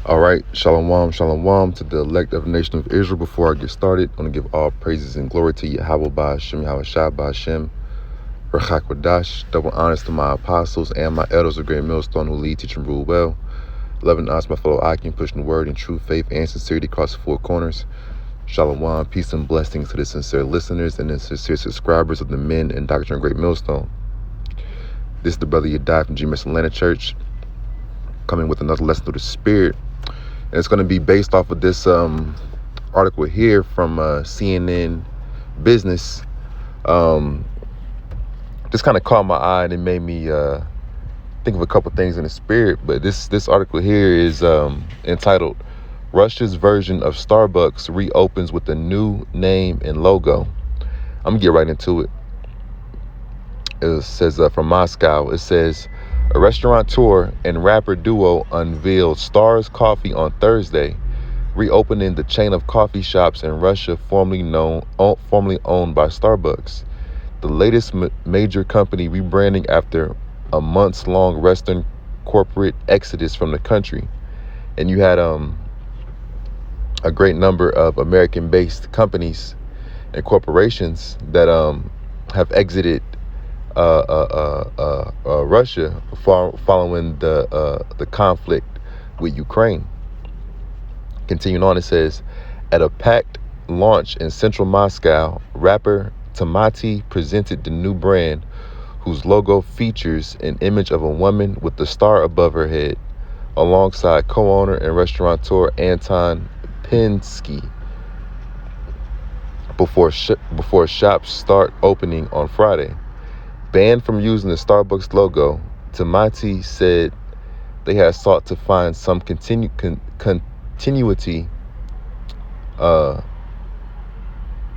All right, shalom, shalom to the elect of the nation of Israel. Before I get started, I want to give all praises and glory to Yahweh Ba'ashem, Yahweh Shai Ba'ashem, Rechak Wadash, double honors to my apostles and my elders of Great Millstone who lead, teach, and rule well. Loving us, my fellow Akim, pushing the word in true faith and sincerity across the four corners. Shalom, peace and blessings to the sincere listeners and the sincere subscribers of the men and doctrine of Great Millstone. This is the brother Edified from GMS Atlanta Church, coming with another lesson through the Spirit. And it's going to be based off of this article here from CNN Business. This kind of caught my eye and it made me think of a couple things in the spirit. But this article here is entitled, Russia's version of Starbucks reopens with a new name and logo. I'm going to get right into it. It says from Moscow, it says, a restaurateur and rapper duo unveiled Stars Coffee on Thursday, reopening the chain of coffee shops in Russia formerly owned by Starbucks. The latest major company rebranding after a months-long Western corporate exodus from the country. And you had a great number of American-based companies and corporations that have exited Russia following the conflict with Ukraine. Continuing on, it says, at a packed launch in central Moscow, rapper Tamati presented the new brand, whose logo features an image of a woman with the star above her head, alongside co-owner and restaurateur Anton Pinsky. Before shops start opening on Friday. Banned from using the Starbucks logo, Tamati said they had sought to find some continuity,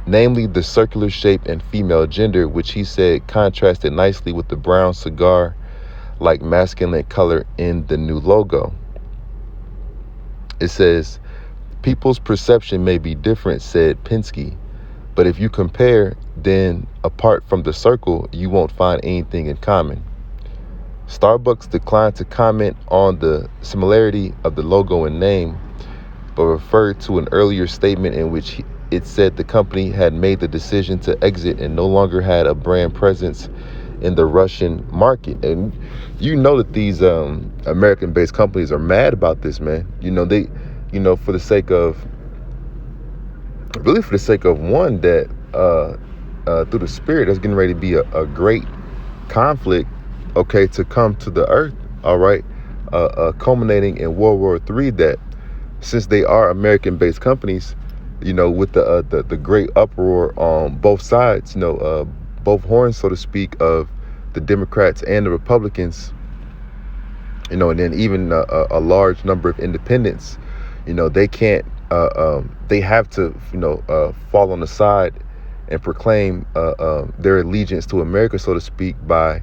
namely the circular shape and female gender, which he said contrasted nicely with the brown cigar-like masculine color in the new logo. It says, people's perception may be different, said Pinsky, but if you compare, then apart from the circle, you won't find anything in common. Starbucks declined to comment on the similarity of the logo and name, but referred to an earlier statement in which it said the company had made the decision to exit and no longer had a brand presence in the Russian market. And you know that these American-based companies are mad about this, man. For the sake of one, that through the Spirit, that's getting ready to be a great conflict, okay, to come to the earth, all right, culminating in World War III, that since they are American-based companies, with the great uproar on both sides, both horns, so to speak, of the Democrats and the Republicans, and then even a large number of independents, they can't, they have to, fall on the side and proclaim their allegiance to America, so to speak, by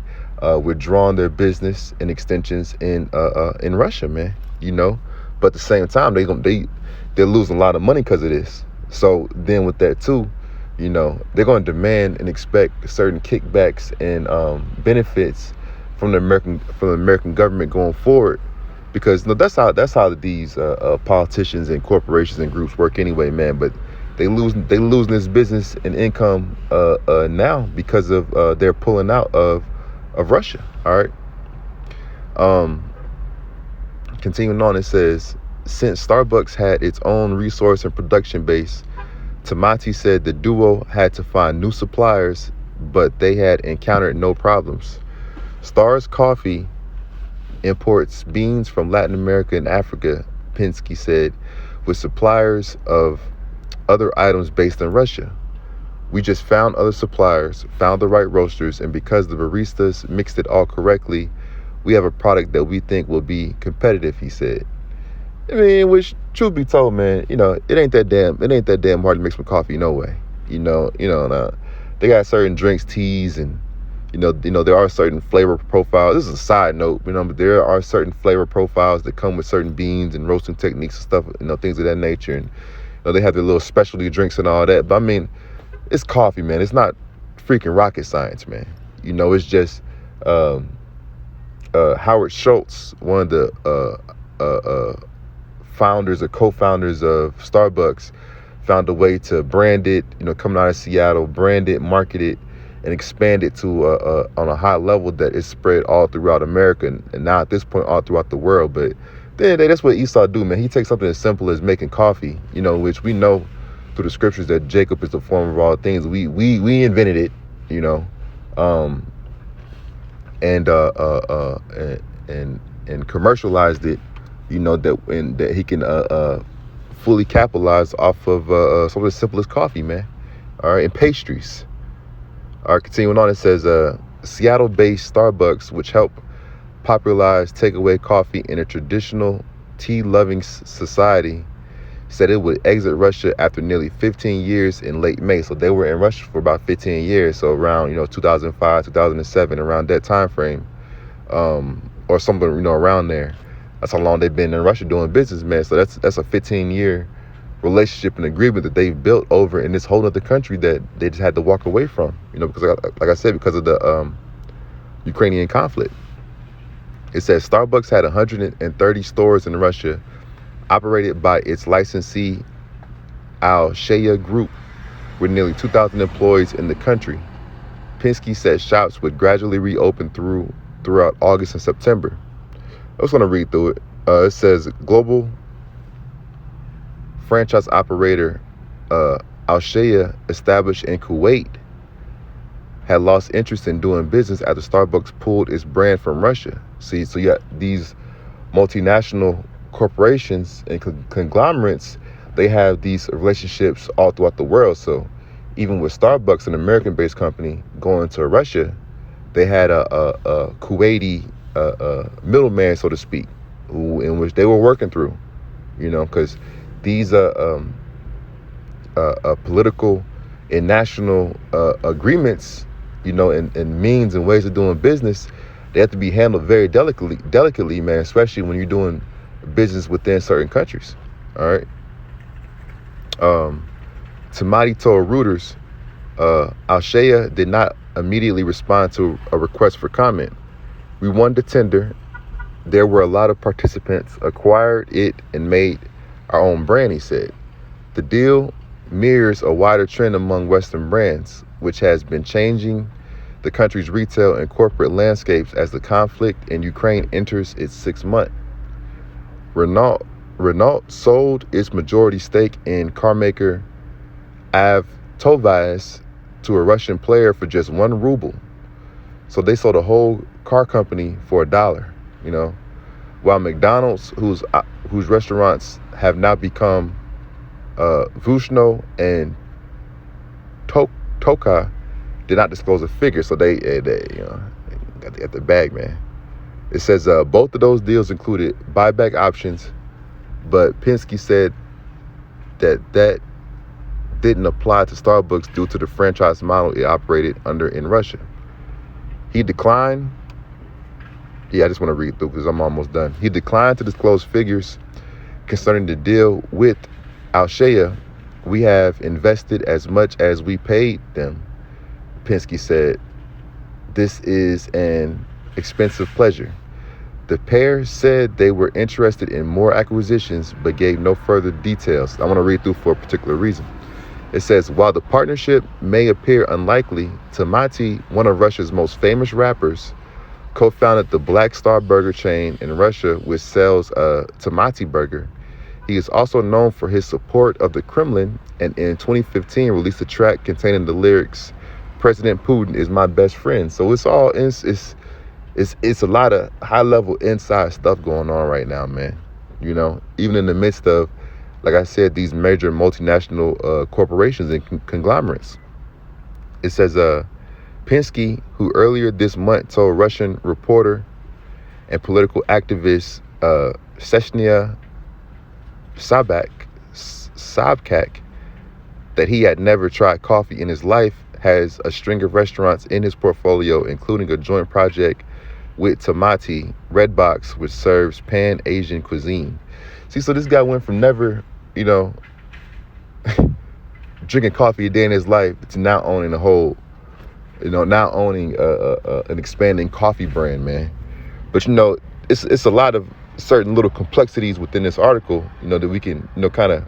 withdrawing their business and extensions in Russia, man. But at the same time, they're losing a lot of money because of this. So then with that too, they're going to demand and expect certain kickbacks and benefits from the American government going forward, because that's how these politicians and corporations and groups work anyway, man. But they losing this business and income now because of their pulling out of Russia. All right. Continuing on, it says, since Starbucks had its own resource and production base, Tamati said the duo had to find new suppliers, but they had encountered no problems. Stars Coffee imports beans from Latin America and Africa, Pinsky said, with suppliers of other items based in Russia. We just found other suppliers, found the right roasters, and because the baristas mixed it all correctly, we have a product that we think will be competitive, he said. I mean, which, truth be told, man, it ain't that damn hard to mix some coffee, no way. They got certain drinks, teas, and there are certain flavor profiles. This is a side note, but there are certain flavor profiles that come with certain beans and roasting techniques and stuff, things of that nature. And they have their little specialty drinks and all that. But I mean, it's coffee, man. It's not freaking rocket science, man. It's just Howard Schultz, one of the founders or co-founders of Starbucks found a way to brand it, coming out of Seattle, brand it, market it, and expand it to on a high level that is spread all throughout America and now at this point all throughout the world. But then that's what Esau do, man. He takes something as simple as making coffee, which we know through the scriptures that Jacob is the form of all things. We invented it, and commercialized it, that he can fully capitalize off of some of the simplest coffee, man. All right, and pastries. All right, continuing on, it says Seattle-based Starbucks, which helped popularize takeaway coffee in a traditional tea-loving society, said it would exit Russia after nearly 15 years in late May. So they were in Russia for about 15 years. So around 2005, 2007, around that time frame, or something around there. That's how long they've been in Russia doing business, man. So that's a 15-year relationship and agreement that they've built over in this whole other country that they just had to walk away from, because like I said, because of the Ukrainian conflict. It says Starbucks had 130 stores in Russia, operated by its licensee Al-Shaya Group, with nearly 2,000 employees in the country. Penske said shops would gradually reopen throughout August and September. I was going to read through it. It says global franchise operator Al-Shaya, established in Kuwait, had lost interest in doing business after Starbucks pulled its brand from Russia. So you got these multinational corporations and conglomerates, they have these relationships all throughout the world. So even with Starbucks, an American-based company, going to Russia, they had a Kuwaiti middleman, so to speak, in which they were working through, because these political and national agreements, and means and ways of doing business, they have to be handled very delicately, man, especially when you're doing business within certain countries. All right. Tamati told Reuters, Al-Shaya did not immediately respond to a request for comment. We won the tender. There were a lot of participants, acquired it, and made our own brand, he said. The deal mirrors a wider trend among Western brands, which has been changing the country's retail and corporate landscapes as the conflict in Ukraine enters its 6th month. Renault sold its majority stake in carmaker Avtovaz to a Russian player for just 1 ruble. So they sold a whole car company for $1, while McDonald's, whose restaurants have now become Vushno and Toka, did not disclose a figure. So they got the bag, man. It says both of those deals included buyback options, but Penske said that didn't apply to Starbucks due to the franchise model it operated under in Russia. He declined. I just want to read through because I'm almost done. He declined to disclose figures concerning the deal with Al-Shaya. We have invested as much as we paid them, Penske said. This is an expensive pleasure. The pair said they were interested in more acquisitions, but gave no further details. I want to read through for a particular reason. It says, while the partnership may appear unlikely, Tamati, one of Russia's most famous rappers, co-founded the Black Star Burger chain in Russia, which sells Tamati Burger. He is also known for his support of the Kremlin, and in 2015 released a track containing the lyrics, "President Putin is my best friend." So it's a lot of high-level inside stuff going on right now, man. Even in the midst of, like I said, these major multinational corporations and conglomerates. It says, Penske, who earlier this month told Russian reporter and political activist Ksenia Sobchak that he had never tried coffee in his life, has a string of restaurants in his portfolio, including a joint project with Tamati Redbox, which serves Pan-Asian cuisine. See, so this guy went from never, drinking coffee a day in his life to now owning a whole, now owning an expanding coffee brand, man. But it's a lot of certain little complexities within this article, that we can, kind of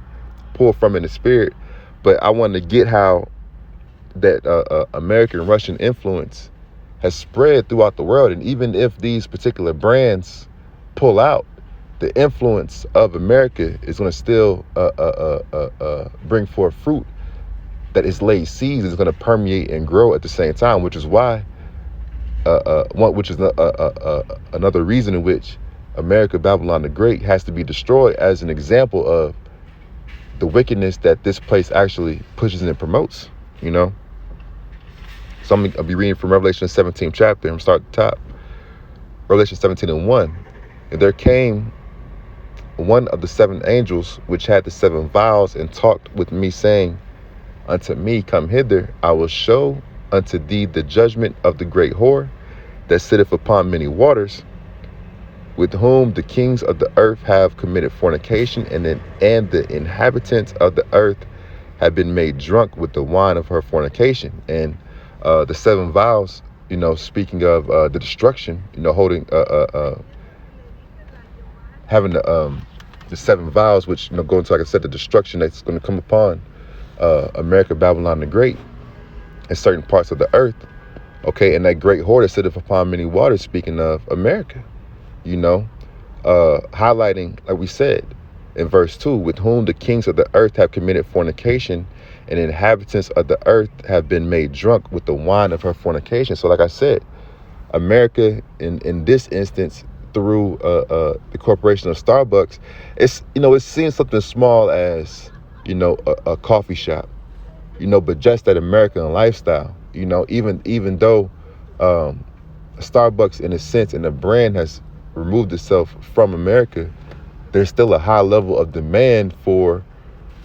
pull from in the spirit. But I wanted to get how that American Russian influence has spread throughout the world. And even if these particular brands pull out, the influence of America is going to still bring forth fruit that is laid seeds, is going to permeate and grow at the same time, which is why, another reason in which America, Babylon the Great, has to be destroyed as an example of the wickedness that this place actually pushes and promotes, So I'll be reading from Revelation 17th chapter, and start at the top. Revelation 17:1. And there came one of the seven angels which had the seven vials, and talked with me, saying unto me, Come hither, I will show unto thee the judgment of the great whore that sitteth upon many waters, with whom the kings of the earth have committed fornication, and the inhabitants of the earth have been made drunk with the wine of her fornication. And the seven vials, speaking of the destruction, holding, having the seven vials, which, go into, like I said, the destruction that's going to come upon America, Babylon the Great, in certain parts of the earth. Okay, and that great whore that sitteth upon many waters, speaking of America, highlighting, like we said in verse 2, with whom the kings of the earth have committed fornication, and the inhabitants of the earth have been made drunk with the wine of her fornication. So like I said, America, in this instance, through the corporation of Starbucks, it's seeing something small as, a coffee shop, but just that American lifestyle, even though Starbucks, in a sense, and the brand has removed itself from America, there's still a high level of demand for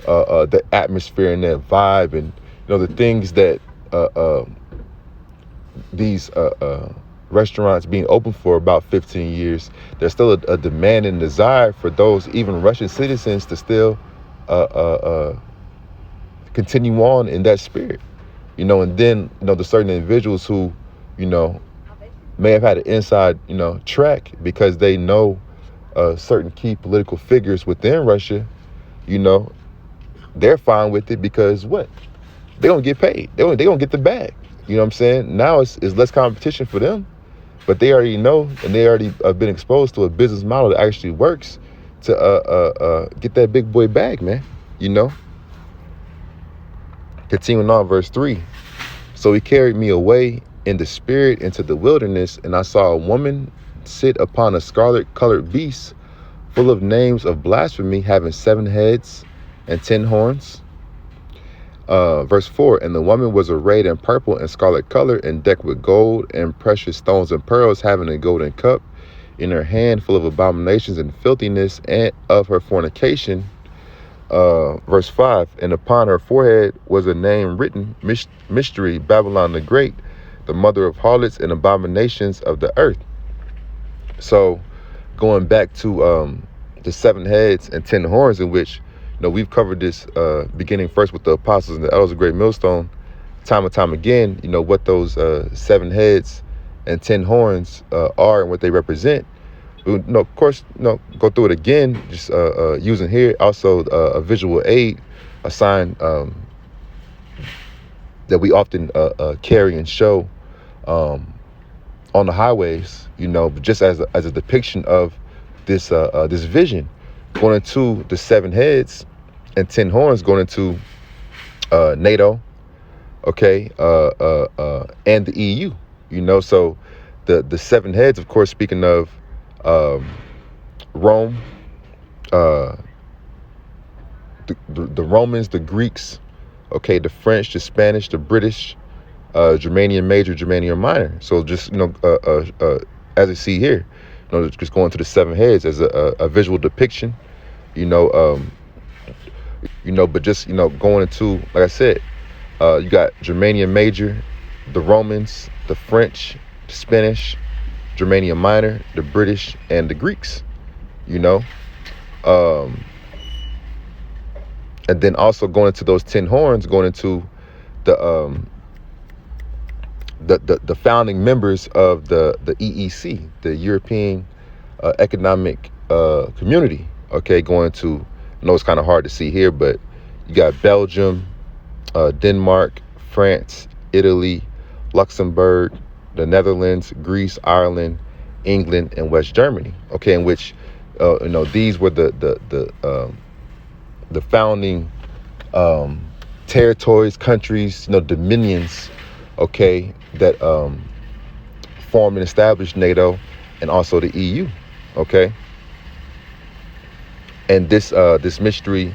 the atmosphere and that vibe, and the things that these restaurants being open for about 15 years. There's still a demand and desire for those, even Russian citizens, to still continue on in that spirit, and then the certain individuals who may have had an inside track, because they know certain key political figures within Russia, they're fine with it, because what? They don't get paid. They don't get the bag. You know what I'm saying? Now it's less competition for them, but they already know, and they already have been exposed to a business model that actually works to get that big boy bag, man. Continuing on, verse 3. So he carried me away in the spirit into the wilderness, and I saw a woman sit upon a scarlet-colored beast, full of names of blasphemy, having 7 heads and 10 horns. Verse 4. And the woman was arrayed in purple and scarlet color, and decked with gold and precious stones and pearls, having a golden cup in her hand, full of abominations and filthiness, and of her fornication. Verse 5. And upon her forehead was a name written, Mystery, Babylon the Great, the mother of harlots and abominations of the earth. So going back to the 7 heads and 10 horns, in which we've covered this beginning first with the apostles and the elders of Great Millstone, time and time again, what those 7 heads and 10 horns are and what they represent. Of course, go through it again, just using here also a visual aid, a sign that we often carry and show on the highways, but just as a depiction of this this vision, going into the 7 heads and 10 horns, going into NATO, okay, and the EU, so the 7 heads, of course, speaking of Rome, the Romans, the Greeks, okay, the French, the Spanish, the British, Germanium Major, Germanium Minor. So just as I see here, just going to the 7 heads as a visual depiction, but just going into, like I said, you got Germanium Major, the Romans, the French, the Spanish, Germanium Minor, the British, and the Greeks, and then also going into those 10 horns, going into the founding members of the EEC, the European Economic community. Okay, going to, I know it's kind of hard to see here, but you got Belgium, Denmark, France, Italy, Luxembourg, the Netherlands, Greece, Ireland, England, and West Germany. Okay, in which these were the founding territories, countries, dominions. Okay, that formed and established NATO and also the EU. Okay, and this mystery,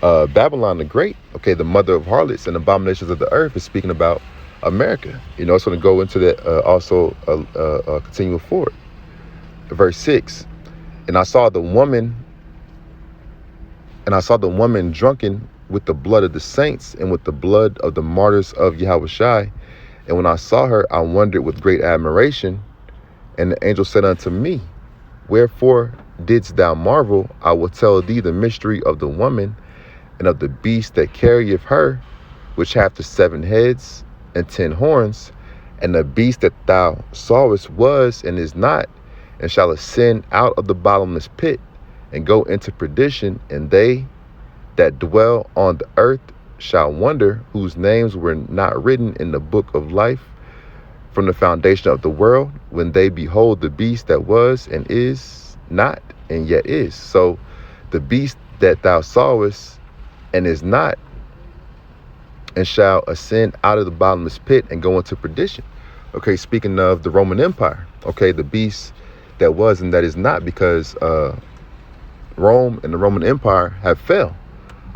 Babylon the Great, okay, the mother of harlots and abominations of the earth, is speaking about America. It's going to go into that also continue forward. Verse 6, and I saw the woman drunken with the blood of the saints and with the blood of the martyrs of Yahushai. And when I saw her, I wondered with great admiration. And the angel said unto me, wherefore didst thou marvel? I will tell thee the mystery of the woman and of the beast that carrieth her, which hath the 7 heads and 10 horns. And the beast that thou sawest was and is not, and shall ascend out of the bottomless pit and go into perdition. And they that dwell on the earth shall wonder, whose names were not written in the book of life from the foundation of the world, when they behold the beast that was and is not and yet is. So the beast that thou sawest and is not, and shall ascend out of the bottomless pit and go into perdition. Okay, speaking of the Roman Empire, okay, the beast that was and that is not, because Rome and the Roman Empire have fell.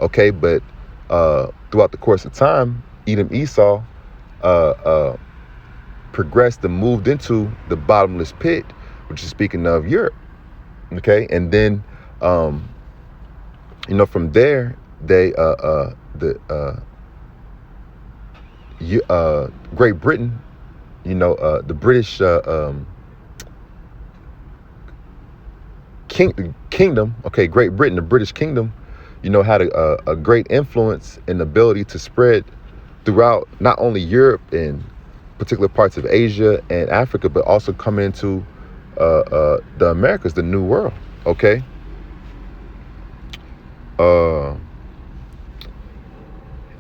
Okay, but throughout the course of time, Edom, Esau progressed and moved into the bottomless pit, which is speaking of Europe. Okay, and then from there they Great Britain, the British kingdom, okay, Great Britain, the British kingdom, had a great influence and ability to spread throughout not only Europe and particular parts of Asia and Africa, but also come into the Americas, the New World. Okay.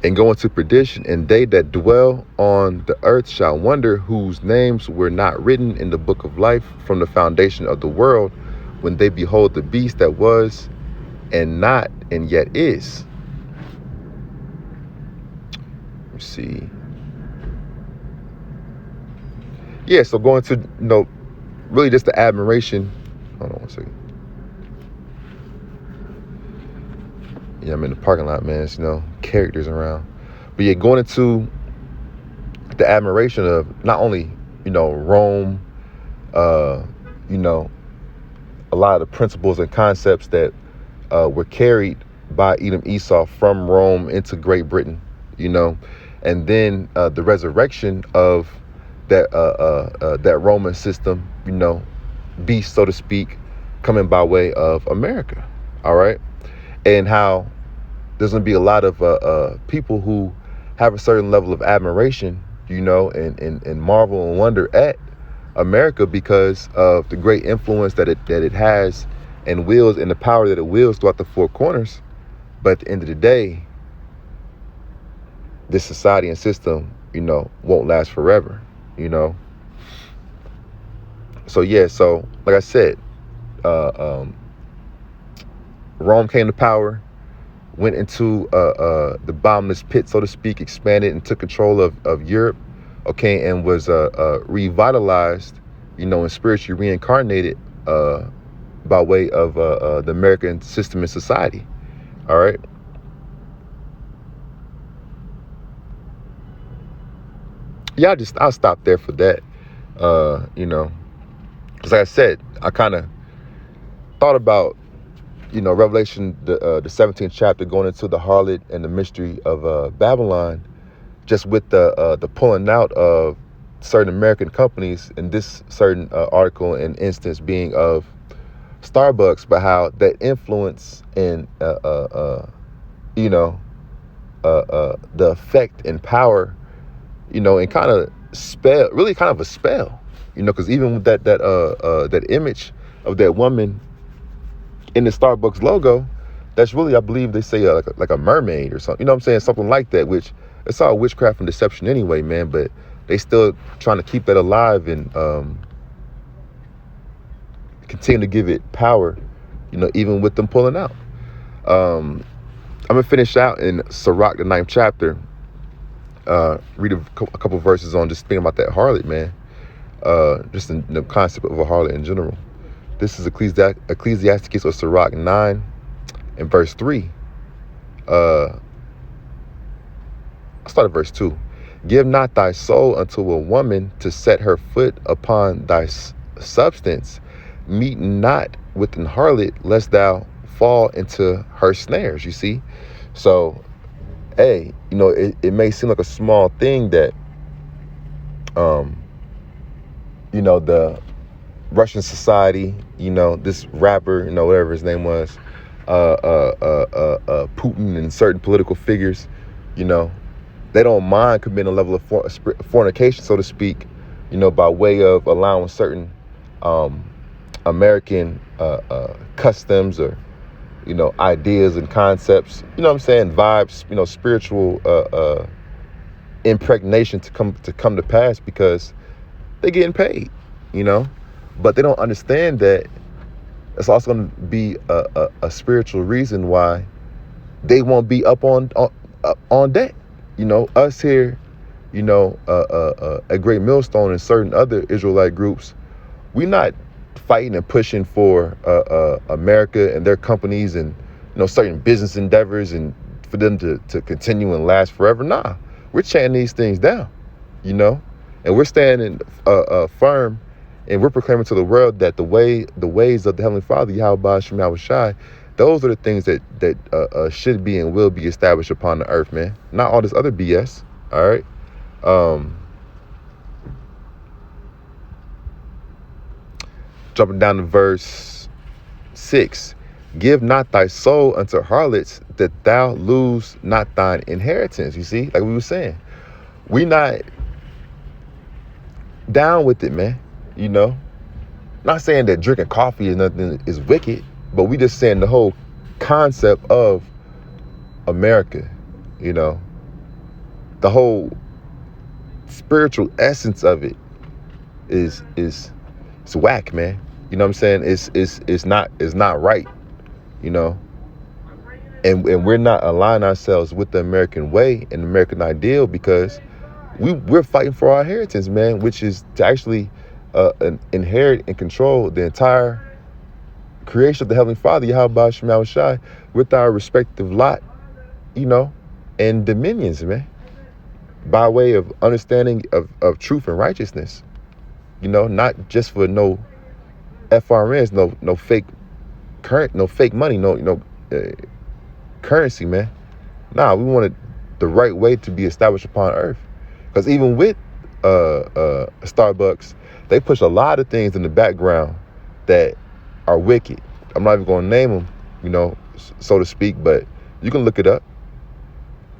And go into perdition, and they that dwell on the earth shall wonder, whose names were not written in the book of life from the foundation of the world, when they behold the beast that was and not and yet is. Let's see. Yeah, so going to really just the admiration. Hold on one second. Yeah, I'm in the parking lot, man. It's, characters around. But yeah, going into the admiration of not only, Rome, a lot of the principles and concepts that were carried by Edom, Esau from Rome into Great Britain, and then the resurrection of that Roman system, beast, so to speak, coming by way of America. All right. And how there's going to be a lot of people who have a certain level of admiration, and marvel and wonder at America because of the great influence that it has and wields, and the power that it wields throughout the 4 corners. But at the end of the day, this society and system, won't last forever, So yeah, so like I said, Rome came to power, went into the bottomless pit, so to speak, expanded and took control of Europe, okay, and was revitalized, and spiritually reincarnated by way of the American system and society. All right. Yeah, I'll stop there for that. Because like I said, I kind of thought about, Revelation, the 17th chapter, going into the harlot and the mystery of Babylon, just with the pulling out of certain American companies, in this certain article and instance being of Starbucks, but how that influence and the effect and power, and kind of really kind of a spell, because even with that image of that woman, in the Starbucks logo, that's really, I believe they say like a mermaid or something. You know what I'm saying? Something like that, which it's all witchcraft and deception anyway, man. But they still trying to keep that alive and continue to give it power, even with them pulling out. I'm going to finish out in Sirach, the 9th chapter. Read a couple verses on just thinking about that harlot, man. Just in the concept of a harlot in general. This is Ecclesiasticus or Sirach 9 and verse 3. I'll start at verse 2. Give not thy soul unto a woman to set her foot upon thy substance. Meet not with an harlot, lest thou fall into her snares. You see? So, hey, it may seem like a small thing that, the Russian society, this rapper, whatever his name was, Putin and certain political figures, they don't mind committing a level of fornication, so to speak, by way of allowing certain American customs or, ideas and concepts, vibes, spiritual impregnation to come to pass because they're getting paid, but they don't understand that it's also going to be a spiritual reason why they won't be up on deck. Us here, a Great Millstone and certain other Israelite groups, we're not fighting and pushing for America and their companies and certain business endeavors and for them to continue and last forever. Nah, we're chanting these things down, and we're standing firm, and we're proclaiming to the world that the ways of the Heavenly Father, Yahweh Shem Yahweh Shai, those are the things that should be and will be established upon the earth, man. Not all this other BS. All right. Jumping down to verse 6. Give not thy soul unto harlots, that thou lose not thine inheritance. You see, like we were saying, we not down with it, man. Not saying that drinking coffee is nothing is wicked, but we just saying the whole concept of America, the whole spiritual essence of it is it's whack, man. You know what I'm saying? It's not right, and we're not aligning ourselves with the American way and the American ideal because we're fighting for our inheritance, man, which is to actually inherit and control the entire creation of the Heavenly Father, Yahweh Shem Yahweh Shai, with our respective lot, and dominions, man, by way of understanding of truth and righteousness, not just for no FRNs, no fake money, no currency, man. Nah, we wanted the right way to be established upon earth. Because even with Starbucks, they push a lot of things in the background that are wicked. I'm not even going to name them, so to speak, but you can look it up.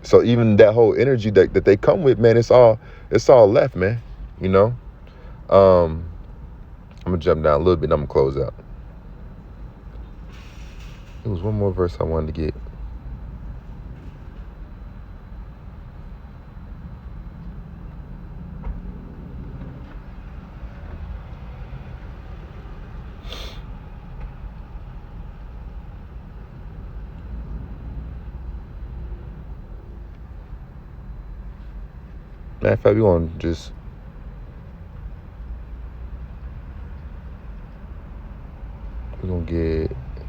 So even that whole energy that they come with, man, it's all left, man. I'm gonna jump down a little bit and I'm gonna close out. There was one more verse I wanted to get. Matter of fact, we're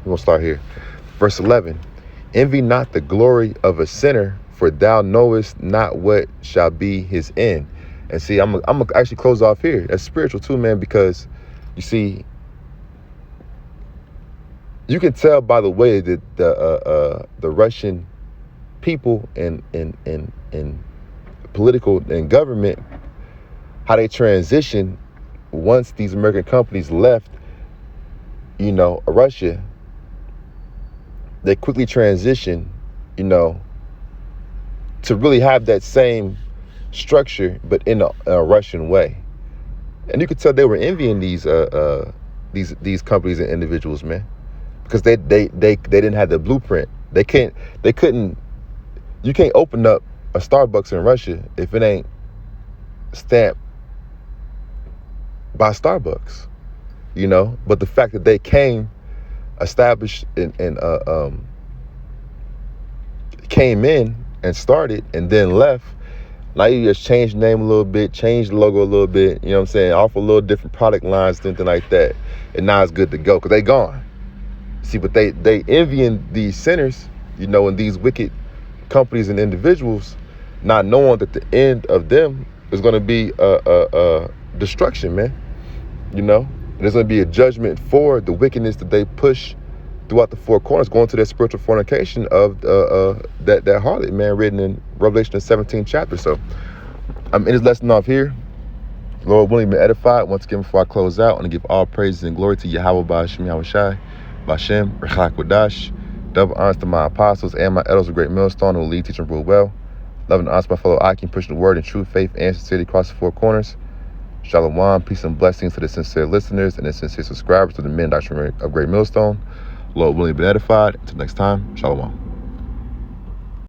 gonna start here. Verse 11. Envy not the glory of a sinner, for thou knowest not what shall be his end. And see, I'm gonna actually close off here. That's spiritual too, man, because you see, you can tell by the way that the Russian people and political and government, how they transition once these American companies left, Russia. They quickly transition, to really have that same structure, but in a Russian way. And you could tell they were envying these companies and individuals, man, because they didn't have the blueprint. They couldn't. You can't open up a Starbucks in Russia if it ain't stamped by Starbucks, you know. But the fact that they came, established, and came in and started and then left. Now you just change the name a little bit, change the logo a little bit, you know what I'm saying? Offer a little different product lines, something like that. And now it's good to go because they gone. See, but they envying these sinners, you know, and these wicked companies and individuals, not knowing that the end of them is going to be destruction, man. You know, there's going to be a judgment for the wickedness that they push throughout the four corners, going to that spiritual fornication of that harlot, man, written in Revelation, the 17th chapter. So I'm in this lesson off here. Lord willing, been edified. Once again, before I close out, I want to give all praises and glory to Yahweh, Ba'ashem, Yahushai, Ba'ashem, Rechak Wadash. Double honors to my apostles and my elders of Great Millstone who will lead, teach, and rule well. Love and honor to my fellow Akim, pushing the word in true faith and sincerity across the four corners. Shalom, peace and blessings to the sincere listeners and the sincere subscribers to the men doctrine of Great Millstone. Lord willing, been edified. Until next time, Shalom.